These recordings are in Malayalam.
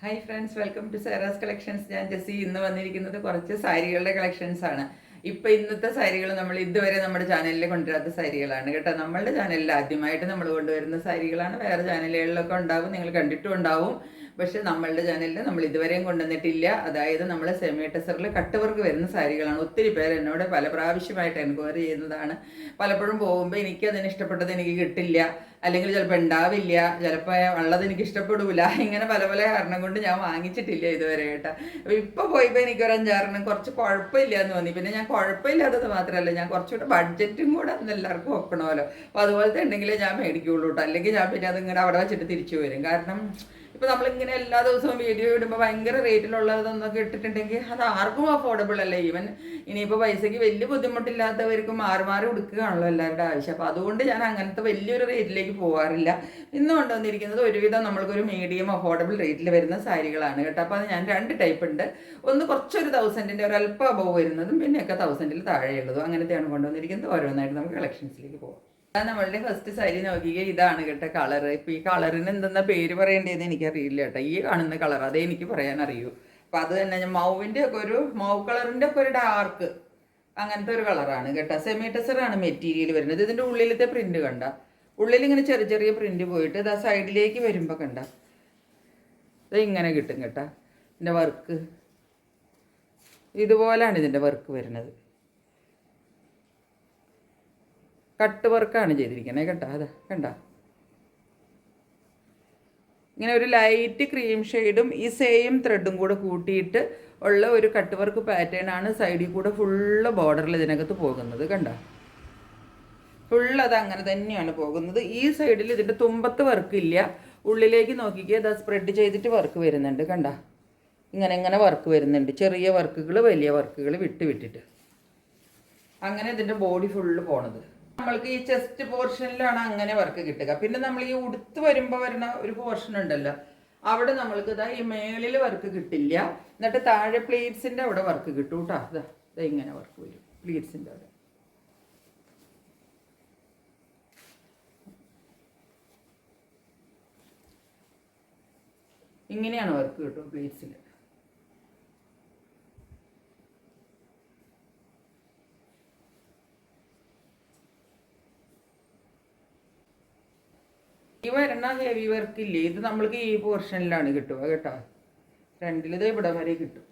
Hi friends, welcome to Sera's collections. ഞാൻ ജെസ്സി. ഇന്ന് വന്നിരിക്കുന്നത് കുറച്ച് സാരികളുടെ കളക്ഷൻസ് ആണ്. ഇന്നത്തെ സാരികൾ നമ്മൾ ഇതുവരെ നമ്മുടെ ചാനലിൽ കൊണ്ടുവരാത്ത സാരികളാണ് കേട്ടോ. നമ്മളുടെ ചാനലിൽ ആദ്യമായിട്ട് നമ്മൾ കൊണ്ടുവരുന്ന സാരികളാണ്. വേറെ ചാനലുകളിലൊക്കെ ഉണ്ടാവും, നിങ്ങൾ കണ്ടിട്ടും ഉണ്ടാവും. പക്ഷെ നമ്മളുടെ ചാനലിൽ നമ്മൾ ഇതുവരെയും കൊണ്ടുവന്നിട്ടില്ല. അതായത് നമ്മൾ സെമി ടെസറിൽ കട്ട് വർക്ക് വരുന്ന സാരികളാണ്. ഒത്തിരി പേര് എന്നോട് പല പ്രാവശ്യമായിട്ട് എൻക്വയറി ചെയ്യുന്നതാണ്. പലപ്പോഴും പോകുമ്പോൾ എനിക്ക് അതിന് ഇഷ്ടപ്പെട്ടത് എനിക്ക് കിട്ടില്ല, അല്ലെങ്കിൽ ചിലപ്പോൾ ഉണ്ടാവില്ല, ചിലപ്പോൾ ഉള്ളത് എനിക്ക് ഇഷ്ടപ്പെടില്ല. ഇങ്ങനെ പല പല കാരണം കൊണ്ട് ഞാൻ വാങ്ങിച്ചിട്ടില്ല ഇതുവരെ കേട്ടോ. അപ്പോൾ ഇപ്പോൾ പോയപ്പോൾ എനിക്കൊരു അഞ്ചാറെണ്ണം കുറച്ച് കുഴപ്പമില്ല എന്ന് തോന്നി. പിന്നെ ഞാൻ കുഴപ്പമില്ലാത്തത് മാത്രമല്ല, ഞാൻ കുറച്ചുകൂടെ ബഡ്ജറ്റും കൂടെ അന്ന് എല്ലാവർക്കും വെക്കണമല്ലോ. അപ്പോൾ അതുപോലത്തെ ഉണ്ടെങ്കിലേ ഞാൻ മേടിക്കുകയുള്ളൂ കേട്ടോ. അല്ലെങ്കിൽ ഞാൻ പിന്നെ അതിങ്ങനെ അവിടെ വെച്ചിട്ട് തിരിച്ചു വരും. കാരണം ഇപ്പോൾ നമ്മളിങ്ങനെ എല്ലാ ദിവസവും വീഡിയോ ഇടുമ്പോൾ ഭയങ്കര റേറ്റിലുള്ളതെന്നൊക്കെ ഇട്ടിട്ടുണ്ടെങ്കിൽ അത് ആർക്കും അഫോർഡബിൾ അല്ല. ഈവൻ ഇനിയിപ്പോൾ പൈസയ്ക്ക് വലിയ ബുദ്ധിമുട്ടില്ലാത്തവർക്കും മാറി മാറി ഉടുക്കുകയാണല്ലോ എല്ലാവരുടെ ആവശ്യം. അപ്പോൾ അതുകൊണ്ട് ഞാൻ അങ്ങനത്തെ വലിയൊരു റേറ്റിലേക്ക് പോകാറില്ല. ഇന്ന് കൊണ്ടുവന്നിരിക്കുന്നത് ഒരുവിധം നമ്മൾക്കൊരു മീഡിയം അഫോർഡബിൾ റേറ്റിൽ വരുന്ന സാരികളാണ് കേട്ടോ. അപ്പോൾ അത് ഞാൻ രണ്ട് ടൈപ്പ് ഉണ്ട്. ഒന്ന് കുറച്ചൊരു 1000-ൻ്റെ ഒരു അല്പം അബവ് വരുന്നതും പിന്നെയൊക്കെ 1000-ൽ താഴെയുള്ളതും അങ്ങനത്തെയാണ് കൊണ്ടുവന്നിരിക്കുന്നത്. ഓരോന്നായിട്ട് നമുക്ക് കളക്ഷൻസിലേക്ക് പോകാം. നമ്മളുടെ ഫസ്റ്റ് സാരി നോക്കിക്കുക, ഇതാണ് കേട്ടോ കളർ. ഇപ്പം ഈ കളറിന് എന്തെന്നാ പേര് പറയേണ്ടതെന്ന് എനിക്കറിയില്ല കേട്ടോ. ഈ കാണുന്ന കളർ അതേ എനിക്ക് പറയാൻ അറിയൂ. അപ്പം അത് തന്നെ മൗവിൻ്റെ ഒക്കെ ഒരു മൗവ് കളറിൻ്റെ ഒക്കെ ഒരു ഡാർക്ക് അങ്ങനത്തെ ഒരു കളറാണ് കേട്ടോ. സെമി ടെസറാണ് മെറ്റീരിയൽ വരുന്നത്. ഇതിൻ്റെ ഉള്ളിലത്തെ പ്രിന്റ് കണ്ട, ഉള്ളിൽ ഇങ്ങനെ ചെറിയ ചെറിയ പ്രിന്റ് പോയിട്ട് ഇത് ആ സൈഡിലേക്ക് വരുമ്പോൾ കണ്ട ഇത് ഇങ്ങനെ കിട്ടും കേട്ടോ. ഇതിൻ്റെ വർക്ക് ഇതുപോലെയാണ് ഇതിൻ്റെ വർക്ക് വരുന്നത്. കട്ട് വർക്കാണ് ചെയ്തിരിക്കുന്നത് കേട്ടോ. അതാ കണ്ട, ഇങ്ങനെ ഒരു ലൈറ്റ് ക്രീം ഷെയ്ഡും ഈ സെയിം ത്രെഡും കൂടെ കൂട്ടിയിട്ട് ഉള്ള ഒരു കട്ട് വർക്ക് പാറ്റേൺ ആണ്. സൈഡിൽ കൂടെ ഫുള്ള് ബോർഡറിൽ ഇതിനകത്ത് പോകുന്നത് കണ്ട. ഫുള്ള് അത് അങ്ങനെ തന്നെയാണ് പോകുന്നത്. ഈ സൈഡിൽ ഇതിൻ്റെ തുമ്പത്ത് വർക്കില്ല. ഉള്ളിലേക്ക് നോക്കിക്കുക, അത് സ്പ്രെഡ് ചെയ്തിട്ട് വർക്ക് വരുന്നുണ്ട് കണ്ട. ഇങ്ങനെ ഇങ്ങനെ വർക്ക് വരുന്നുണ്ട്. ചെറിയ വർക്കുകൾ വലിയ വർക്കുകൾ വിട്ടിട്ട് അങ്ങനെ ഇതിൻ്റെ ബോഡി ഫുള്ള് പോണത്. നമ്മൾക്ക് ഈ ചെസ്റ്റ് പോർഷനിലാണ് അങ്ങനെ വർക്ക് കിട്ടുക. പിന്നെ നമ്മൾ ഈ ഉടുത്ത് വരുമ്പോൾ വരുന്ന ഒരു പോർഷൻ ഉണ്ടല്ലോ, അവിടെ നമ്മൾക്ക് ഇതാ ഈ മേളിൽ വർക്ക് കിട്ടില്ല. എന്നിട്ട് താഴെ പ്ലീറ്റ്സിൻ്റെ അവിടെ വർക്ക് കിട്ടും കേട്ടോ. ഇതാ ഇങ്ങനെ വർക്ക് വരും പ്ലീറ്റ്സിൻ്റെ അവിടെ. ഇങ്ങനെയാണ് വർക്ക് കിട്ടും പ്ലീറ്റ്സിൽ. ഈ വരണ ഹെവി വർക്ക് ഇല്ലേ, ഇത് നമ്മൾക്ക് ഈ പോർഷനിലാണ് കിട്ടുക കേട്ടോ. ഫ്രണ്ടിൽ ഇത് ഇവിടെ വരെ കിട്ടും.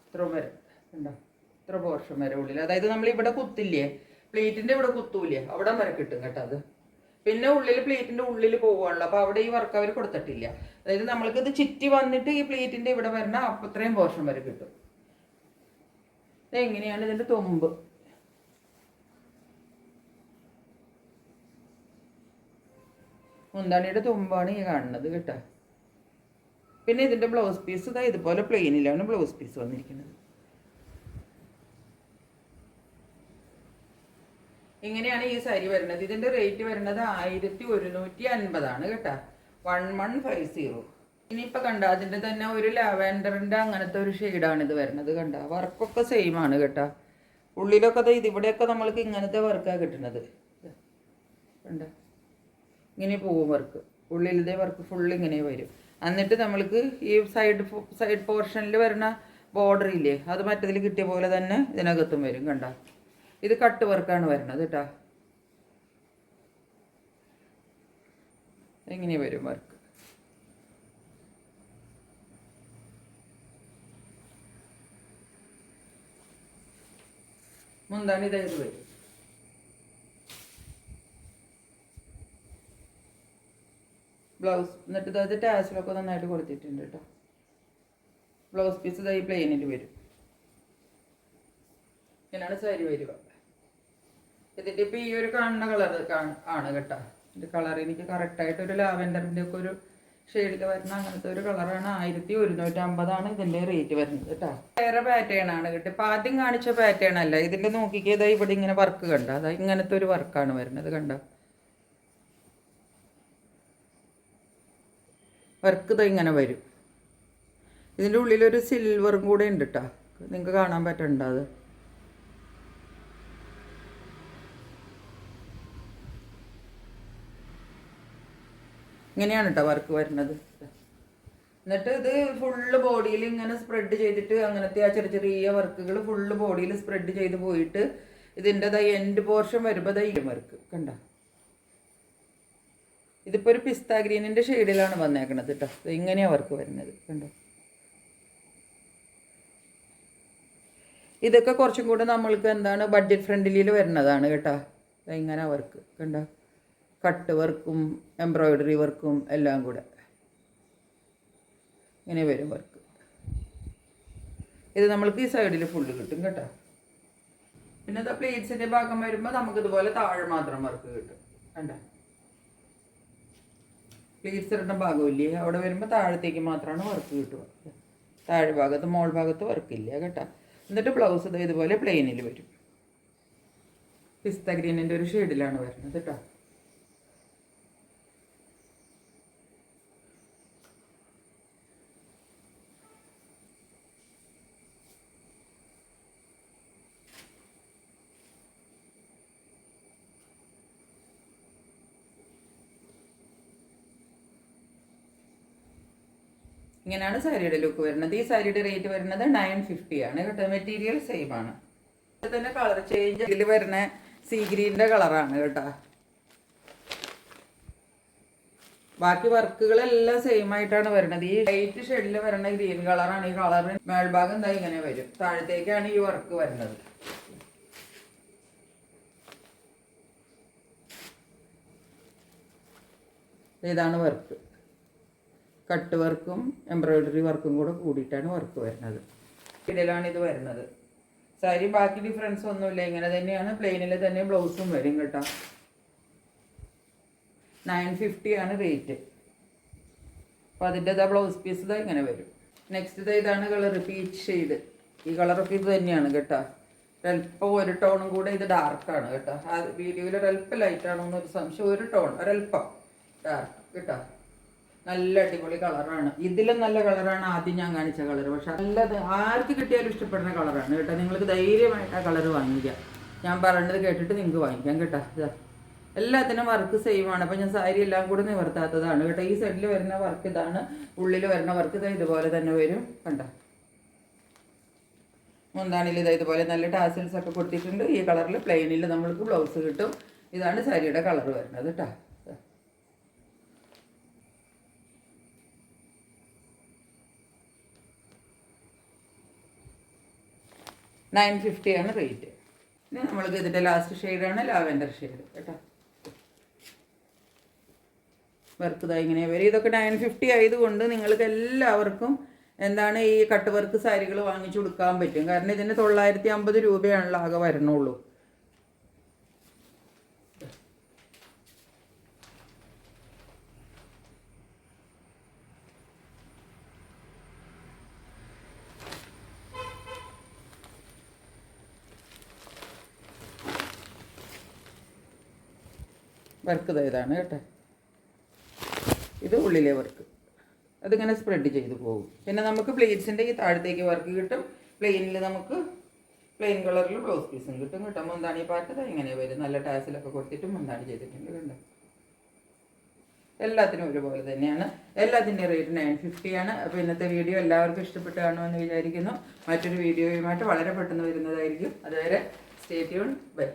ഇത്ര വരെ ഉണ്ടോ, ഇത്ര പോർഷൻ വരെ ഉള്ളിൽ. അതായത് നമ്മൾ ഇവിടെ കുത്തില്ലേ, പ്ലേറ്റിൻ്റെ ഇവിടെ കുത്തൂലേ, അവിടെ വരെ കിട്ടും കേട്ടോ. അത് പിന്നെ ഉള്ളിൽ പ്ലേറ്റിൻ്റെ ഉള്ളിൽ പോവുകയാണല്ലോ, അപ്പോൾ അവിടെ ഈ വർക്ക് അവർ കൊടുത്തിട്ടില്ല. അതായത് നമ്മൾക്ക് ഇത് ചുറ്റി വന്നിട്ട് ഈ പ്ലേറ്റിൻ്റെ ഇവിടെ വരണ അപ്പോൾ ഇത്രയും പോർഷൻ വരെ കിട്ടും. ഇതെങ്ങനെയാണ് ഇതിൻ്റെ തുമ്പ്. മുന്താണിയുടെ തുമ്പാണ് ഈ കാണുന്നത് കേട്ടോ. പിന്നെ ഇതിൻ്റെ ബ്ലൗസ് പീസ് ഇതാ ഇതുപോലെ പ്ലെയിനിലാണ് ബ്ലൗസ് പീസ് വന്നിരിക്കുന്നത്. ഇങ്ങനെയാണ് ഈ സാരി വരുന്നത്. ഇതിൻ്റെ റേറ്റ് വരുന്നത് 1150 കേട്ടോ. 1150. ഇനിയിപ്പോൾ കണ്ട അതിൻ്റെ തന്നെ ഒരു ലാവൻഡറിൻ്റെ അങ്ങനത്തെ ഒരു ഷെയ്ഡാണ് ഇത് വരുന്നത് കണ്ട. വർക്കൊക്കെ സെയിം ആണ് കേട്ടോ. ഉള്ളിലൊക്കെ ഇതിവിടെയൊക്കെ നമ്മൾക്ക് ഇങ്ങനത്തെ വർക്കാണ് കിട്ടുന്നത് കണ്ട. ഇങ്ങനെ പോവും വർക്ക്, ഉള്ളിലത്തെ വർക്ക് ഫുള്ള് ഇങ്ങനെ വരും. എന്നിട്ട് നമ്മൾക്ക് ഈ സൈഡ് പോർഷനിൽ വരുന്ന ബോർഡർ ഇല്ലേ, അത് മറ്റതിൽ കിട്ടിയ പോലെ തന്നെ ഇതിനകത്തും വരും കണ്ട. ഇത് കട്ട് വർക്കാണ് വരുന്നത് കേട്ടോ. ഇങ്ങനെ വരും വർക്ക്. മുന്താണി ഇതായത് വരും. ബ്ലൗസ് എന്നിട്ട് ഇത് ടാസിലൊക്കെ നന്നായിട്ട് കൊടുത്തിട്ടുണ്ട് കേട്ടോ. ബ്ലൗസ് പീസ് ഇതായി പ്ലെയിനിൽ വരും. ഇങ്ങനെയാണ് സാരി വരിക. ഇതിൻ്റെ ഇപ്പോൾ ഈ ഒരു കാണുന്ന കളർ ആണ് കേട്ടോ. ഇതിൻ്റെ കളർ എനിക്ക് കറക്റ്റായിട്ട് ഒരു ലാവൻഡറിൻ്റെ ഒക്കെ ഒരു ഷെയ്ഡിൽ വരുന്ന അങ്ങനത്തെ ഒരു കളറാണ്. 1150 ഇതിൻ്റെ റേറ്റ് വരുന്നത് കേട്ടോ. വേറെ പാറ്റേൺ ആണ് കേട്ടോ. ഇപ്പം ആദ്യം കാണിച്ച പാറ്റേൺ അല്ല. ഇതിൻ്റെ നോക്കിക്കതാ ഇവിടെ ഇങ്ങനെ വർക്ക് കണ്ട. അതാ ഇങ്ങനത്തെ ഒരു വർക്കാണ് വരുന്നത് കണ്ട. വർക്ക് ഇത് ഇങ്ങനെ വരും. ഇതിൻ്റെ ഉള്ളിലൊരു സിൽവറും കൂടെ ഉണ്ട് കേട്ടോ. നിങ്ങൾക്ക് കാണാൻ പറ്റണ്ട. അത് ഇങ്ങനെയാണ് കേട്ടോ വർക്ക് വരുന്നത്. എന്നിട്ട് ഇത് ഫുള്ള് ബോഡിയിൽ ഇങ്ങനെ സ്പ്രെഡ് ചെയ്തിട്ട് അങ്ങനത്തെ ആ ചെറിയ ചെറിയ വർക്കുകൾ ഫുള്ള് ബോഡിയിൽ സ്പ്രെഡ് ചെയ്ത് പോയിട്ട് ഇതിൻ്റെതായി എൻഡ് പോർഷൻ വരുമ്പോൾ ഈ വർക്ക് കണ്ട. ഇതിപ്പോൾ ഒരു പിസ്ത ഗ്രീനിൻ്റെ ഷെയ്ഡിലാണ് വന്നേക്കണത് കേട്ടോ. ഇങ്ങനെയാണ് വർക്ക് വരുന്നത് കണ്ടോ. ഇതൊക്കെ കുറച്ചും കൂടെ നമ്മൾക്ക് എന്താണ് ബഡ്ജറ്റ് ഫ്രണ്ട്ലിയിൽ വരുന്നതാണ് കേട്ടോ. ഇങ്ങനെ വർക്ക് കണ്ടോ. കട്ട് വർക്കും എംബ്രോയിഡറി വർക്കും എല്ലാം കൂടെ ഇങ്ങനെ വരും വർക്ക്. ഇത് നമ്മൾക്ക് ഈ സൈഡിൽ ഫുള്ള് കിട്ടും കേട്ടോ. പിന്നെ ഇത് പ്ലേറ്റ്സിൻ്റെ ഭാഗം വരുമ്പോൾ നമുക്കിതുപോലെ താഴെ മാത്രം വർക്ക് കിട്ടും കണ്ടോ. പ്ലേറ്റ്സ് ഇടുന്ന ഭാഗമില്ലേ അവിടെ വരുമ്പോൾ താഴത്തേക്ക് മാത്രമാണ് വർക്ക് കിട്ടുക. താഴെ ഭാഗത്ത് മോൾ ഭാഗത്ത് വർക്കില്ല കേട്ടോ. എന്നിട്ട് ബ്ലൗസ് ഇതുപോലെ പ്ലെയിനിൽ വരും. പിസ്ത ഗ്രീനിൻ്റെ ഒരു ഷെയ്ഡിലാണ് വരുന്നത് കേട്ടോ. ഇങ്ങനെയാണ് സാരിയുടെ ലുക്ക് വരുന്നത്. ഈ സാരിയുടെ റേറ്റ് വരുന്നത് 950 ആണ് കേട്ടോ. മെറ്റീരിയൽ സെയിം ആണ്. തന്നെ കളർ ചേഞ്ച് ഇതിൽ വരുന്ന സീ ഗ്രീനിൻ്റെ കളറാണ് കേട്ടോ. ബാക്കി വർക്കുകളെല്ലാം സെയിം ആയിട്ടാണ് വരുന്നത്. ഈ ലൈറ്റ് ഷെയ്ഡിൽ വരുന്ന ഗ്രീൻ കളറാണ്. ഈ കളറിന് മേൽഭാഗം എന്താ ഇങ്ങനെ വരും. താഴത്തേക്കാണ് ഈ വർക്ക് വരുന്നത്. ഇതാണ് വർക്ക്. കട്ട് വർക്കും എംബ്രോയിഡറി വർക്കും കൂടെ കൂടിയിട്ടാണ് വർക്ക് വരുന്നത്. ഇതിലാണ് ഇത് വരുന്നത്. സാരി ബാക്കി ഡിഫറൻസ് ഒന്നുമില്ല, ഇങ്ങനെ തന്നെയാണ്. പ്ലെയിനിൽ തന്നെ ബ്ലൗസും വരും കേട്ടോ. 950 ആണ് റേറ്റ്. അപ്പോൾ അതിൻ്റെതാ ബ്ലൗസ് പീസ് ഇതാ ഇങ്ങനെ വരും. നെക്സ്റ്റ് ഇതാണ് കളർ പീച്ച് ഷെയ്ഡ്. ഈ കളറൊക്കെ ഇത് തന്നെയാണ് കേട്ടോ. ഒരൽപ്പം ഒരു ടോണും കൂടെ ഇത് ഡാർക്കാണ് കേട്ടോ. ആ വീഡിയോയിൽ ഒരൽപ്പം ലൈറ്റാണോ എന്നൊരു സംശയം. ഒരു ടോൺ ഒരൽപ്പം ഡാർക്ക് കേട്ടോ. നല്ല അടിപൊളി കളറാണ്. ഇതിലും നല്ല കളറാണ് ആദ്യം ഞാൻ കാണിച്ച കളർ. പക്ഷെ നല്ലത് ആർക്ക് കിട്ടിയാലും ഇഷ്ടപ്പെടുന്ന കളറാണ് കേട്ടോ. നിങ്ങൾക്ക് ധൈര്യമായിട്ട് ആ കളർ വാങ്ങിക്കാം. ഞാൻ പറയുന്നത് കേട്ടിട്ട് നിങ്ങൾക്ക് വാങ്ങിക്കാം കേട്ടോ. എല്ലാത്തിനും വർക്ക് സെയിം ആണ്. അപ്പോൾ ഞാൻ സാരി എല്ലാം കൂടെ നിവർത്താത്തതാണ് കേട്ടോ. ഈ സൈഡിൽ വരുന്ന വർക്ക് ഇതാണ്. ഉള്ളിൽ വരുന്ന വർക്ക് ഇതാ ഇതുപോലെ തന്നെ വരും കണ്ടോ. മുന്താണിയിൽ ഇതാ ഇതുപോലെ നല്ല ടാസിൽസ് ഒക്കെ കൊടുത്തിട്ടുണ്ട്. ഈ കളറിൽ പ്ലെയിനിൽ നമ്മൾക്ക് ബ്ലൗസ് കിട്ടും. ഇതാണ് സാരിയുടെ കളർ വരുന്നത് കേട്ടോ. 950 ആണ് റേറ്റ്. ഇനി നമ്മൾക്ക് ഇതിൻ്റെ ലാസ്റ്റ് ഷെയ്ഡാണ് ലാവെൻഡർ ഷെയ്ഡ് കേട്ടോ. വർക്ക് ഇതാ ഇങ്ങനെ വരും. ഇതൊക്കെ 950 ആയതുകൊണ്ട് നിങ്ങൾക്ക് എല്ലാവർക്കും എന്താണ് ഈ കട്ട് വർക്ക് സാരികൾ വാങ്ങിച്ചു കൊടുക്കാൻ പറ്റും. കാരണം ഇതിന് 950 രൂപയാണല്ലോ ആകെ വരണുള്ളൂ. വർക്ക് ഇതാണ് കേട്ടോ. ഇത് ഉള്ളിലെ വർക്ക്. അതിങ്ങനെ സ്പ്രെഡ് ചെയ്ത് പോകും. പിന്നെ നമുക്ക് പ്ലേറ്റ്സിൻ്റെ ഈ താഴത്തേക്ക് വർക്ക് കിട്ടും. പ്ലെയിനിൽ നമുക്ക് പ്ലെയിൻ കളറിൽ ബ്ലൗസ് പീസും കിട്ടും കേട്ടോ. മുന്താണി പാറ്റത് ഇങ്ങനെ വരും. നല്ല ടാസിലൊക്കെ കൊടുത്തിട്ട് മുന്താണി ചെയ്തിട്ടുണ്ട് കണ്ടോ. എല്ലാത്തിനും ഒരുപോലെ തന്നെയാണ്. എല്ലാത്തിൻ്റെ റേറ്റ് 950 ആണ്. അപ്പോൾ ഇന്നത്തെ വീഡിയോ എല്ലാവർക്കും ഇഷ്ടപ്പെട്ട് കാണുമെന്ന് വിചാരിക്കുന്നു. മറ്റൊരു വീഡിയോയുമായിട്ട് വളരെ പെട്ടെന്ന് വരുന്നതായിരിക്കും. അതുവരെ സ്റ്റേ ട്യൂൺ. ബൈ.